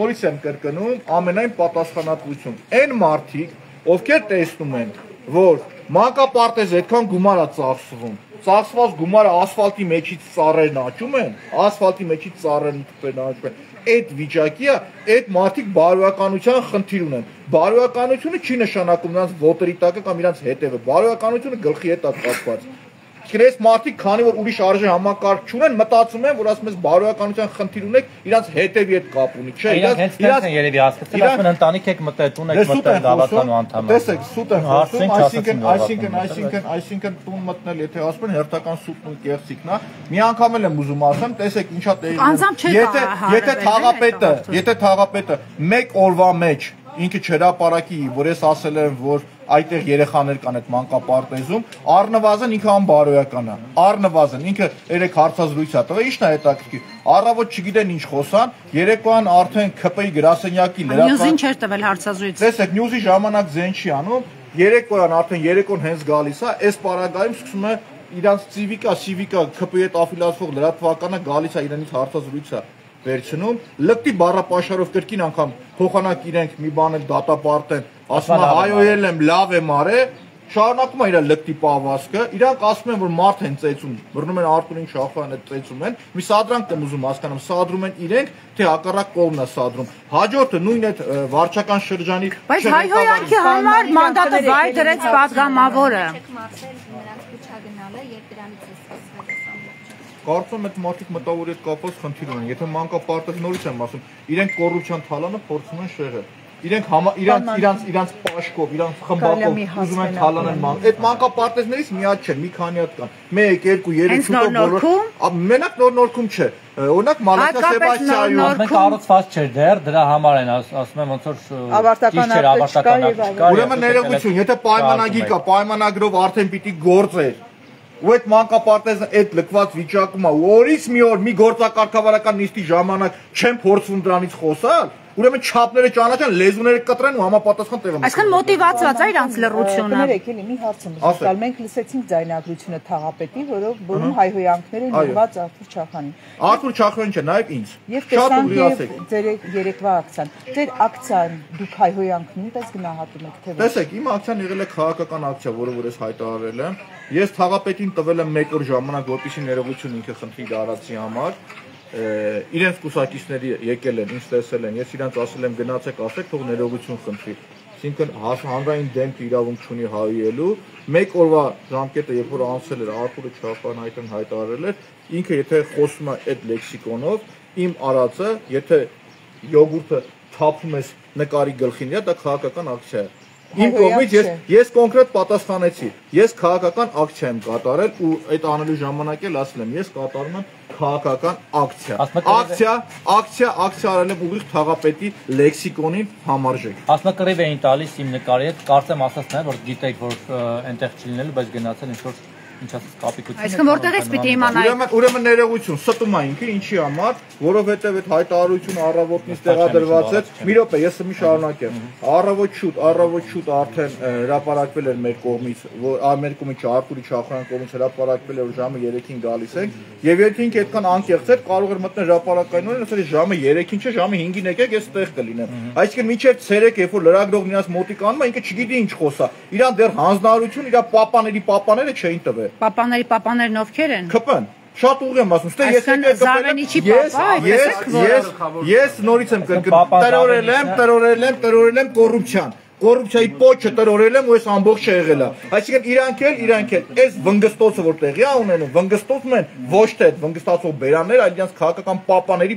նորից եմ կրկնում ամենայն պատասխանատվություն այն մարդիկ ովքեր տեսնում են որ մանկապարտեզը այդքան գումար է ծախսվում ծախսված գումարը ասֆալտի մեջից ծառերն աճում են ասֆալտի մեջից ծառերն աճում են այդ վիճակի է այդ մարդիկ բարոյականության խնդիր ունեն բարոյականությունը չի նշանակում նրանց ոտերի տակը կամ իրենց հետևը բարոյականությունը գլխի հետ է կապված Քրես մարդիկ քանի որ ուրիշ արժե համակարգ չունեն մտածում են որ ասում ես բարոյականության խնդիր ունեք իրանց հետևի հետ կապ ունի չէ իրանց երևի հասկացել ասում են ընտանիք եք մտել տուն եք մտել գավաթանու անդամ տեսեք սուտ են խոսում այսինքն տուն մտնել եթե ասում են հերթական սուտն ու կեղծիկն է մի անգամ էլ եմ ուզում ասեմ տեսեք ինչա տեղի եթե թաղապետը մեկ օրվա մեջ ինքը չհրապարակի որ ես ասել եմ որ այդտեղ երեխաներ կան այդ մանկապարտեզում առնվազն ինքը անբարոյական է առնվազն ինքը երեք հարցազրույց է տվել ի՞նչն է հետաքրքիր առավոտ չգիտեն ինչ խոսան երեկոյան արդեն ԿՊ-ի գրասենյակի Նյուզին չէր տվել հարցազրույց տեսեք նյուզի ժամանակ ձեն չի անում երեկոյան արդեն երեկոն հենց գալիս է այս պարագայում սկսում է իրանց սիվիկա ԿՊ-ի հետ աֆիլիացվող լրատվականը գալիս է իրանից հարցազրույց է վերցնում լկտի բառապաշարով կրկին անգամ փոխանակ իրենք մի բան էլ դատապարտեն ասում հայոյել եմ լավ եմ արել շարունակում է իր լկտի պահվածքը իրանք ասում են որ մարդ են ծեծում բռնում են Արտուրին Շախոյանը ծեծում են մի սադրանք եմ ուզում հասկանամ սադրում են իրենք թե հակառակ կողմն է սադրում հաջորդը նույն այդ վարչական շրջանի բայց հայհոյանքի համար մանդատը վայր դրեց պատգամավորը Կարծում եմ այդ մարդիկ մտավորի հետ կապված խնդիր ունեն եթե մանկապարտեզ նորից եմ ասում իրենք կոռուպցիան թալանը փորձում են շեղել իրենք իրանց պաշկով իրանց խմբակով ուզում են թալանեն այդ մանկապարտեզներից միած չէ մի քանի հատ կան 1 2 3 շուտով բոլոր մենակ նոր-նորքում չէ օրինակ Մալաքիա Սեբաստիայում մենք կառուցված չէր դեռ դրա համար են ասում եմ ոնց որ ավարտական ուրեմն ներողություն եթե պայմանագիր կա պայմանագրով արդեն պիտի գործեր ու այդ մանկապարտեզը այդ լքված վիճակում է օրից մի օր մի գործակարգավարական նիստի ժամանակ չեն փորձվում դրանից խոսալ ուրեմն չափները ճանաչեն լեզուները կտրեն ու համապատասխան տեղը այսքան մոտիվացված է իրանց լռությունը ներեք էլի մի հարց եմ ուզում մենք լսեցինք ձայնագրությունը թաղապետի որով որում հայհոյանքները նվիրված Արթուր Արթուր Չախոյան Չախոյանին չէ նայեք ինձ Եվ տեսանք ձեր երեկվա ակցիան ձեր ակցիան դուք հայհոյանք նույնպես գնահատում եք թե Տեսեք իմ ակցիան եղել է քաղաքական ակցիա որը որ ես հայտարարել եմ ես թաղապետին տվել եմ 1 օր ժամանակ որպեսզի ներողություն ինքը խնդրի դարացի համար իրենց կուսակիցների եկել են, ինչ տեսել են, ես իրանց ասել եմ գնացեք ասեք, թող ներողություն խնդրի, այսինքն հանրային դեմքը իրավունք չունի հայելու, 1 օրվա ժամկետը երբ որ անցել էր Արթուրը Չախոյան հայտարարել էր, ինքը եթե խոսում է այդ լեքսիկոնով, իմ արածը, եթե յոգուրտը թափում ես նկարի գլխին, դա քաղաքական ակցիա է։ Իմ կողմից ես կոնկրետ պատասխանեցի, ես քաղաքական ակցիա եմ կատարել ու այդ անելու ժամանակ էլ ասել եմ, ես կատարում եմ քաղաքական ակցիա արել եմ ուղիղ թաղապետի լեքսիկոնին համարժեք։ Ասնակռիվ էին տալիս իմ նկարի հետ, կարծեմ ասած նաև որ գիտեք որ այնտեղ չլինելու, բայց գնացել ինչ որ ինչ ասած կապիկություն։ Այսինքն որտեղից պիտի իմանայի։ Ուրեմն ներողություն, ստում է ինքը ինչի համար, որովհետև այդ հայտարարությունը առավոտից տեղադրված էր։ Մի րոպե, ես մի շարունակեմ։ Առավոտ շուտ արդեն հրապարակվել էր մեր կողմից, մեր կողմից Արթուրի Չախոյան կողմից հրապարակվել էր որ ժամը 3-ին գալիս ենք, եւ եթե ինքը այդքան անկեղծ էր, կարող էր մտնել հրապարակայինորեն ասել ժամը 3-ին չէ, ժամը 5-ին եկեք, ես ստեղ կլինեմ։ Այսինքն մինչև ցերեկ, երբ որ լրագրողն իրաց մոտիկ անում է, ինքը չգիտի ինչ խոսա։ Իրան դեռ հանձնարարություն իր պապաները չէին տվել։ Պապաներն ովքեր են։ ԿՊ-ն շատ ուղիղ եմ ասում, ստե ես նորից եմ կրկնում, տրորել եմ կոռուպցիան։ Կոռուպցիայի պոչը տրորել եմ ու ես ամբողջ եղել է։ Այսինքն իրանք էլ այս վնգստոցը որ տեղի է ունենում, վնգստոցում են ոչ թե այդ վնգստացող բերանները, այլ իրենց քաղաքական պապաները։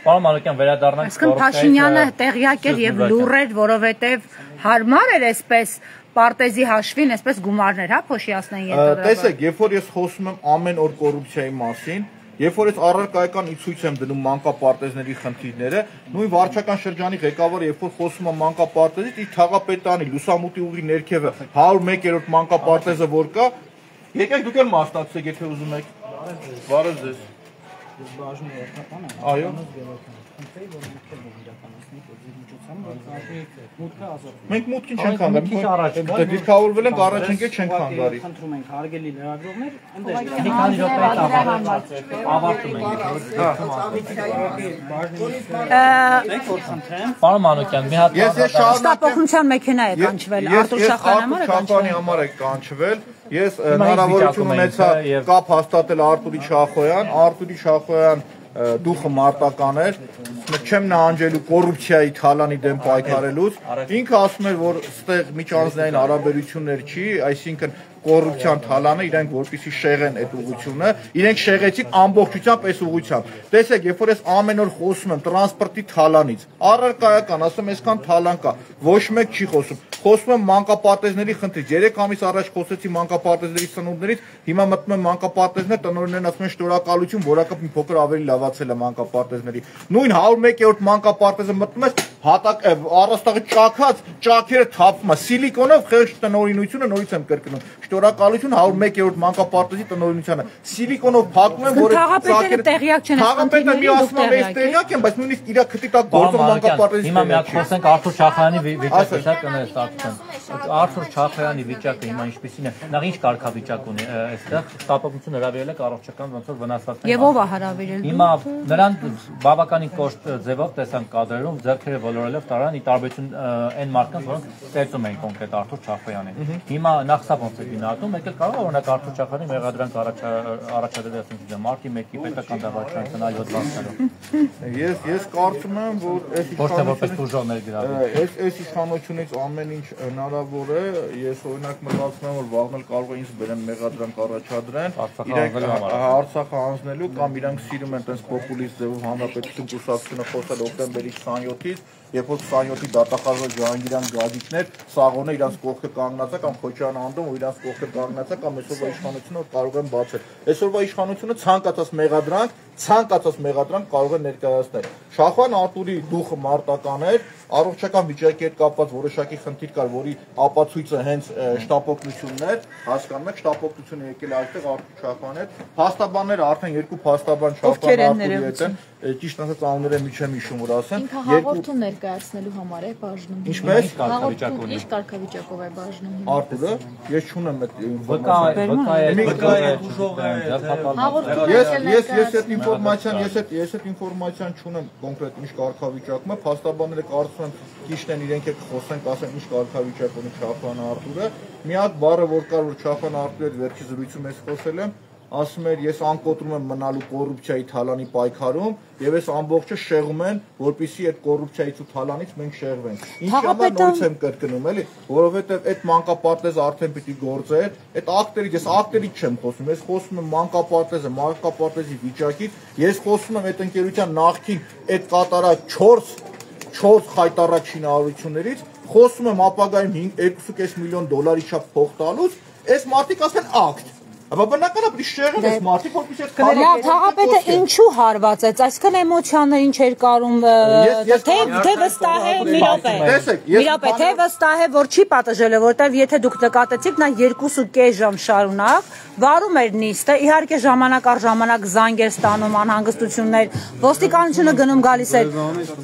Պարոն Մանուկյան վերադառնանք Այսինքն Փաշինյանը տեղյակ էր եւ լուռ էր, որովհետեւ հարմար էր այսպես պարտեզի հաշվին, այսպես գումարներ, հա, փոշիացնեն ենթադրաբար։ Տեսեք, երբ որ ես խոսում եմ ամեն օր կոռուպցիայի մասին, երբ որ ես առարկայական ցույց եմ դնում մանկապարտեզների խնդիրները, նույն վարչական շրջանի ղեկավարը երբ որ խոսում է մանկապարտեզից, իր թաղապետանի լուսամուտի ուղի ներքևը 101-րդ մանկապարտեզը որ կա, եկեք դուք էլ մասնակցեք, եթե ուզում եք։ Բարև ձեզ։ Այո։ Մենք մուտքին չենք հանգարի։ Դիրքավորվել ենք առաջ ենք չենք հանգարի։ Խնդրում ենք հարգելի լրագրողներ, Մի քանի րոպե ավարտում ենք։ Պարոն Մանուկյան, մի հատ Շտապօգնության մեքենա է կանչվել, Արտուր Շախոյանի համար է կանչվել։ Ես հնարավորություն ունեցա կապ հաստատել Արտուրի Շախոյան դուխը մարտական էր, չեմ նահանջելու կոռուպցիայի թալանի դեմ պայքարելուց, ինքը ասում էր, որ ստեղ միջանձնային հարաբերություններ չի, այսինքն կոռուպցիան թալանը իրենք որպեսզի շեղեն այդ ուղղությունը, իրենք շեղեցին ամբողջությամբ այս ուղղությամբ։ Տեսեք, երբ որ ես ամեն օր խոսում եմ տրանսպորտի թալանից, առարկայական, ասում այսքան թալան կա, ոչ մեկ չի խոսում։ Խոսում եմ մանկապարտեզների խնդրից, 3 ամիս առաջ խոսեցի մանկապարտեզների սնունդներից, հիմա մտնում եմ մանկապարտեզներ, տնօրեններն ասում են շնորհակալություն, որակապ մի փոքր ավելի լավացել է մանկապարտեզների։ Նույն 101-րդ մանկապարտեզը մտնում ես, հատակ առաստաղը ճաքած, ճաքերը թափվում է, սիլիկոնով խեղճ տնօրինությունը նորից եմ կրկնում։ Շնորհակալություն 101-րդ մանկապարտեզի տնօրինությանը։ Սիլիկոնով փակում են, որ Թաղապետերը տեղյակ չեն, Թաղապետը մի ասում է, ես տեղյակ եմ, բայց նույնիսկ իր քթի տակ գործող մանկապարտեզի հիմա մի հատ խոսենք Արտուր Շախոյանի վիճակը, սա կներես Արտուր Շախոյանի վիճակը հիմա ինչպեսին է։ Նախ ինչ կարգավիճակ ունի այստեղ, շտապօգնությունը հրավիրել է առողջական ոնց որ վնասված են։ Եվ ով է հրավիրել։ Հիմա նրան բավականին կոշտ ձևով տեսանք կադրերում, ձեռքերը ոլորելով տարան ի տարբերություն այն մարդկանց, որոնք ծեծում էին կոնկրետ Արտուր Շախոյանին։ Հիմա նախ սա ոնց է գնահատում, եկել կարող է օրինակ Արտուր Շախոյանի մեղադրանք առաջադրել ասենք մարտի 1-ի պետական դավաճանության այլ հոդվածներով։ Ես կարծում եմ, որ այս իշխանությունից ամեն ինչ հնարավոր է, ես օրինակ մտածում եմ, որ վաղն կարող է ինձ բերեն մեղադրանք առաջադրեն, Արցախը հանձնելու կամ իրանք սիրում են տես պոպուլիստ ձևով հանրապետություն կուսակցությունը խոսել հոկտեմբերի 27-ից, երբ որ 27-ի դատախազը Ջահանգիրյան Գագիկներ սաղոնը իրանց կողքը կանգնած է կամ Խոչյան Անդոն, որ իրանց կողքը կանգնած է կամ այսօրվա իշխանությունը կարող են բացել։ Այսօրվա իշխանությունը ցանկացած մեղադրանք կարող է ներկայացնել։ Շախոյան Արտուրի դուխը մարտական էր, առողջական վիճակի հետ կապված որոշակի խնդիր կար, որի ապացույցը հենց շտապօգնությունն էր, հասկանում եք, շտապօգնությունը եկել է այստեղ Արտուր Շախոյանի հետ։ Փաստաբանները արդեն 2 փաստաբան Շախոյան Արտուրի հետ են, ճիշտ ասած անունները մի չեմ հիշում, որ ասեմ։ Ինքը հաղորդում ներկայացնելու համար է բաժնում։ Ինչպես Ինչ կարգավիճակով է բաժնում։ Արտուրը, ես չունեմ այդ ես այդ ինֆորմացիան չունեմ կոնկրետ ինչ կարգավիճակում է, փաստաբանները կարծում եմ ճիշտ են, իրենք էլ խոսեն, ասեն ինչ կարգավիճակ ունի Շախոյան Արտուրը։ Մի հատ բառը որ կար, որ Շախոյան Արտուրի հետ վերջի զրույցում ես խոսել եմ, ասում էր ես անկոտրում եմ մնալու կոռուպցիայի թալանի պայքարում եւ այս ամբողջը շեղում են, որպեսզի այդ կոռուպցիայից ու թալանից մենք շեղվենք։ Ինչի համար նորից եմ կրկնում, էլի, որովհետեւ այդ մանկապարտեզը արդեն պիտի գործեր, այդ ակտերից ես ակտերից չեմ խոսում, ես խոսում եմ մանկապարտեզի վիճակից, ես խոսում եմ այդ ընկերության նախքին այդ կատարած 4 խայտառակ շինարարություններից, խոսում եմ ապագայում 2.5 միլիոն դոլարի չափ փող տալուց, այս մարդիկ ասեն ակտ։ Աբա բնականաբար շեղել ես մարդիկ, որպեսզի այդ քարը Լավ, Թաղապետը ինչու հարված է, այսքան էմոցիաներ ինչ էր կարում, թե վստահ է, մի րոպե, թե վստահ է, որ չի պատժել, որտեվ եթե դուք նկատեցիք, նա 2.5 ժամ շարունակ վարում էր նիստը, իհարկե ժամանակ առ ժամանակ զանգ էր ստանում, անհանգստություններ, ոստիկանությունը գնում գալիս էր,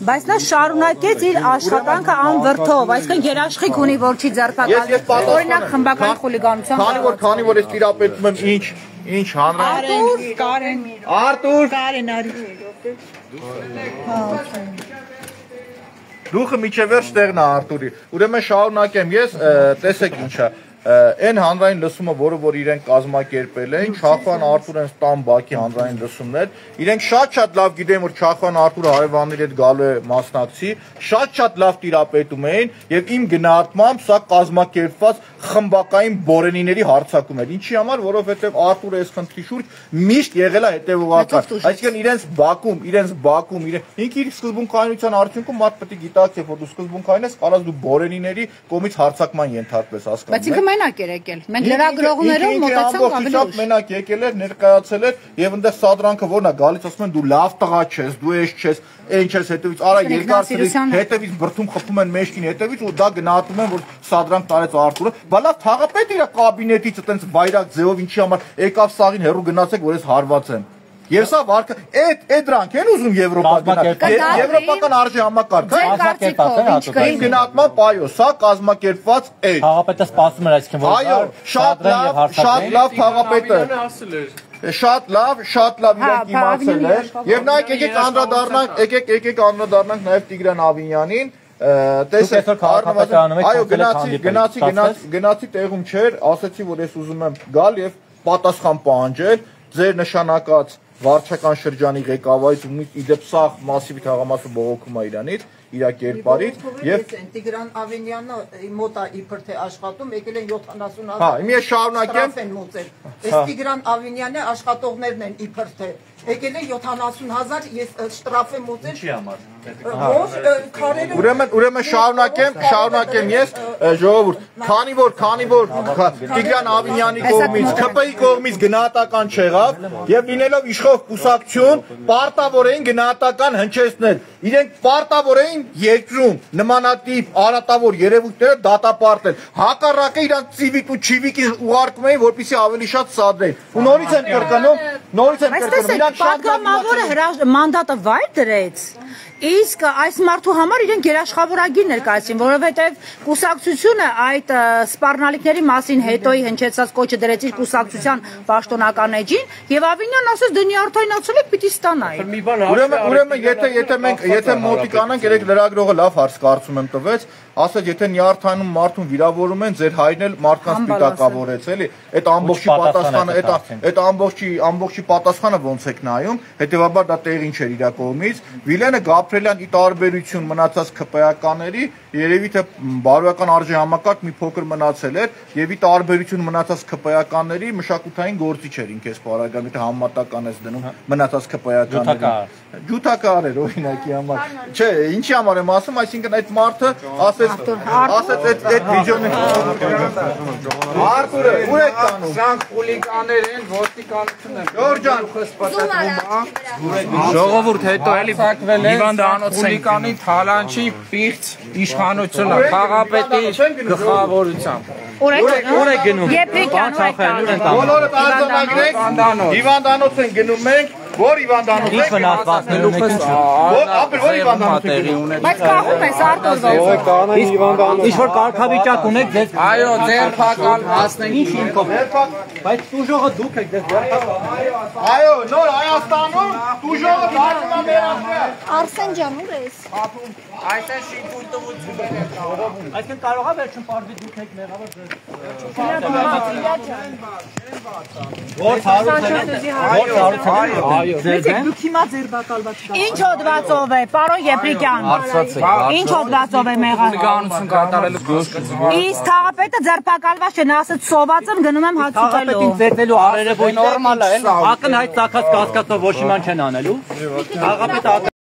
բայց նա շարունակեց իր աշխատանքը անվրդով, այսինքն երաշխիք ունի, որ չի ձեռնարկել, օրինակ խմբական խուլիգանության։ Քանի որ ես տիրապետում եմ ինչ հանրային Արտուր Դուխը միջևերջ տեղն է Արտուրի։ Ուրեմն շարունակեմ ես, տեսեք ինչա։ Այն հանրային լսումը, որը որ իրենք կազմակերպել են, Շախոյան Արտուրեն ստան Բաքի հանրային լսումներ, իրենք շատ լավ գիտեն, որ Շախոյան Արտուրը հարևանների հետ գալու է մասնակցի, շատ լավ տիրապետում էին եւ իմ գնահատմամբ սա կազմակերպված խմբակային բորենիների հարձակում էր։ Ինչի համար, որովհետեւ Արտուրը այս խնդրի շուրջ միշտ եղել է հետեւողական։ Այսինքն իրենց բակում, ինքը իր սկզբունքայնության արդյունքում մարդ պետք է գիտակցի, որ դու սկզբունքային ես, կարաս դու բորենիների կողմից հարձակման ենթարկվես, հասկանում ես։ մենակ էր եկել։ Մենք լրագրողներով մոտեցանք ավելի ուշ։ Մենակ եկել էր, ներկայացել էր եւ այնտեղ սադրանքը որն է գալիս, ասում են դու լավ տղա ես, դու ես չես, ինչ ես հետևից, արա երկար սրից, հետևից բրթում խփում են մեջքին հետևից ու դա գնահատում են որ սադրանք տարեց Արթուրը։ Բա լավ թաղապետ իր կաբինետից այտենց վայրակ ձևով ինչի համար եկավ սաղին հերու գնացեք որ ես հարված եմ։ Եվ սա վարկը այդ դրանք են ուզում Եվրոպա գնալ։ Եվրոպական արժի համակարգ, իմ գնահատման պայո, սա կազմակերպված է։ Թաղապետը սպասում էր այսինքն որ այո, շատ լավ թաղապետը։ Շատ լավ իրանք իմացել էր։ Եւ նայեք եկեք անդրադառնանք նաեւ Տիգրան Ավինյանին։ Տեսեք, այո, գնացի տեղում չէր, ասացի որ ես ուզում եմ գալ եւ պատասխան պահանջել ձեր նշանակած վարչական շրջանի ղեկավարից ու իդեպ սա մասիվ թաղամասը բողոքում է իրանից իր կերպարից եւ Տիգրան Ավենյանը մոտ է իբր թե աշխատում եկել են 70,000 հա իմի շարունակեմ այս Տիգրան Ավենյանը աշխատողներն են իբր թե եկել են 70,000 ես շտրաֆ եմ ուտել ինչի համար Ուրեմն շարունակեմ ես ժողովուրդ քանի որ Տիգրան Ավինյանի կողմից ՔՊ-ի կողմից գնահատական չեղավ եւ լինելով իշխող կուսակցություն պարտավոր էին գնահատական հնչեցնել իրենք պարտավոր էին երկրում նմանատիպ արատավոր երևույթները դատապարտել հակառակը իրանք ծիվիկ ու չիվիկի ուղարկում էին որպեսզի ավելի շատ սադրեն ու նորից են կրկնում իրանք շատ պատգամավորը մանդատը վայր դրեց Իսկ այս մարդու համար իրենք երաշխավորագիր ներկայացին, որովհետև կուսակցությունը այդ սպառնալիքների մասին հետոյի հնչեցած կոչը դրեց իր կուսակցության պաշտոնական էջին եւ Ավինյանն ասաց դնի արդյունացել եք պիտի ստանայի։ Ուրեմն եթե մոտիկ անենք երեք լրագրողը լավ հարց կարծում եմ տվեց, ասաց եթե նյարդայնում մարդուն վիրավորում են, ձեր հայրն էլ մարդկանց պիտակավորեց, էլի։ Այդ ամբողջի պատասխանը ոնց եք նայում, հետեւաբար դա տեղին չէր իր կողմից։ Վիլենը Գաբրելյան ի տարբերություն մնացած ԿՊ-ականների երևի թե բարոյական արժի համակարգ մի փոքր մնացել էր եւ ի տարբերություն մնացած ԿՊ-ականների մշակութային գործիչ էր ինքես բարագամ եթե համատական ես դնում մնացած ԿՊ-ականների ջութակար էր օրինակի համար չէ ինչի համար եմ ասում այսինքն այդ մարդը ասեց այդ վիդեոն Արթուրը ուր եք տանում Սրանք խուլիգաներ են ոստիկանությունը Ջորջան ժողովուրդ հետո էլի խուլիգանի թալանչի պիղծ իշխանությունը խաղապետի գլխավորությամբ Ուր է գնում Եփրիկյան բոլորը արձանագրեք հիվանդանոց են գնում մենք Որ հիվանդանոց Ինչ վնասվածքներում եք Որ հիվանդանոց եք գնում Բայց կախում ես Արտուր Ինչ որ կարգավիճակ ունեք ձեզ Այո, ձերբակալ հասնենք Ինչ ինքով Բայց տուժողը դուք եք ձեզ Այո, նոր Հայաստանում տուժողը դառնում է մեր աշխարհ Արսեն ջան, ուր ես։ Այդտեղ շինքույտողություն Այսինքն կարող է վերջում պարզվի դուք եք մեղավոր Դուք հիմա ձերբակալված եք։ Ինչ հոդվածով է, պարոն Եփրիկյան։ Ինչ հոդվածով է մեղավոր։ Խուլիգանություն կատարելու Իսկ թաղապետը ձերբակալված չէ, նա ասաց սոված եմ գնում եմ հաց ուտելու։ Թաղապետին ձերբելու արերը նորմալ է, ակնհայտ ցակած կասկածով ոչ իման չեն անելու։ Թաղապետը